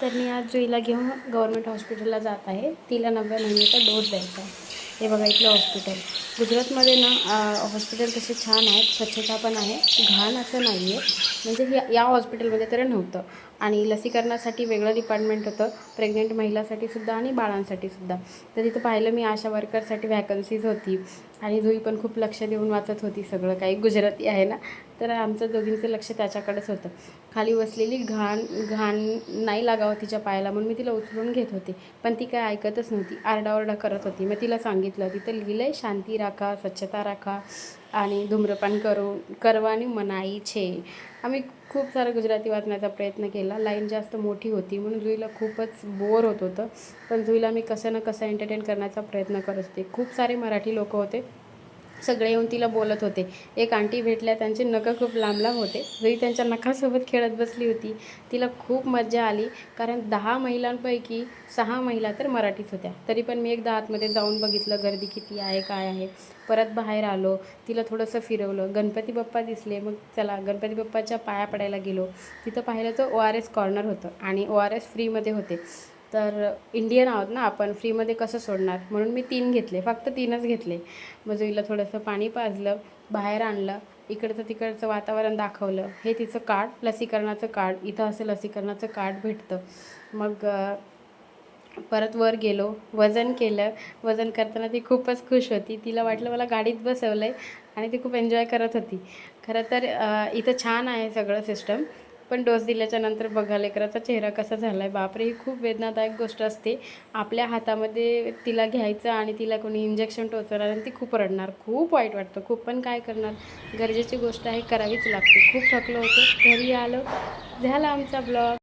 तर मी आज जुईला घेऊन गव्हर्मेंट हॉस्पिटलला जात आहे. तिला 9व्या महिन्याचा डोस द्यायचा आहे. हे बघा इथलं हॉस्पिटल. गुजरातमध्ये ना हॉस्पिटल तसे छान आहेत, स्वच्छता पण आहे, घाण असं नाही आहे. म्हणजे या हॉस्पिटलमध्ये तर नव्हतं. आणि लसीकरणासाठी वेगळं डिपार्टमेंट होतं, प्रेग्नेंट महिलांसाठीसुद्धा आणि बाळांसाठीसुद्धा. तर तिथं पाहिलं मी आशा वर्करसाठी व्हॅकन्सीज होती आणि जुई पण खूप लक्ष देऊन वाचत होती सगळं काही. गुजराती आहे ना, तर आमचं दोघींचं लक्ष त्याच्याकडेच होतं. खाली बसलेली घाण घाण नाही लागावं तिच्या पायाला म्हणून मी तिला उचलून घेत होते, पण ती काय ऐकतच नव्हती, आरडाओरडा करत होती. मग तिला सांगितलं, तिथं लिहिलं आहे शांती राखा, स्वच्छता राखा आणि धूम्रपान करवानी मनाई छे. आम्ही खूप सारं गुजराती वाचण्याचा प्रयत्न केला. लाईन जास्त मोठी होती म्हणून जुईला खूपच बोर होत होतं, पण जुईला मी कसं ना कसं एंटरटेन करण्याचा प्रयत्न करत होते. खूप सारे मराठी लोक होते, सगळे येऊन तिला बोलत होते. एक आंटी भेटल्या, त्यांचे नखं खूप लांब लांब होते. जुई त्यांच्या नखासोबत खेळत बसली होती. तिला खूप मजा आली, कारण 10 महिलांपैकी 6 महिला तर मराठीच होत्या. तरी पण मी एकदा आतमध्ये जाऊन बघितलं गर्दी किती आहे, काय आहे. परत बाहेर आलो, तिला थोडंसं फिरवलं. गणपती बाप्पा दिसले, मग चला गणपती बाप्पाच्या पाया पडायला गेलो. तिथं पाहिलं तर ORS कॉर्नर होतं आणि ORS फ्रीमध्ये होते. तर इंडियन आहोत ना आपण, फ्रीमध्ये कसं सोडणार, म्हणून मी 3 घेतले, फक्त 3च घेतले. मग जुईला थोडंसं पाणी पाजलं, बाहेर आणलं, इकडचं तिकडचं वातावरण दाखवलं. हे तिचं कार्ड, लसीकरणाचं कार्ड. इथं असं लसीकरणाचं कार्ड भेटतं. मग परत वर गेलो, वजन केलं. वजन करताना ती खूपच खुश होती. तिला वाटलं मला गाडीत बसवलं आहे आणि ती खूप एन्जॉय करत होती. खरं तर इथं छान आहे सगळं सिस्टम, पण डोस दिल्याच्या नंतर बघा लेकराचा चेहरा कसा झाला आहे. बापरे, ही खूप वेदनादायक गोष्ट असते. आपल्या हातामध्ये तिला घ्यायचं आणि तिला कोणी इंजेक्शन टोचवणार आणि ती खूप रडणार. खूप वाईट वाटतं खूप, पण काय करणार, गरजेची गोष्ट आहे, करावीच लागते. खूप थकलो होतो, घरी आलो, झाला आमचा ब्लॉग.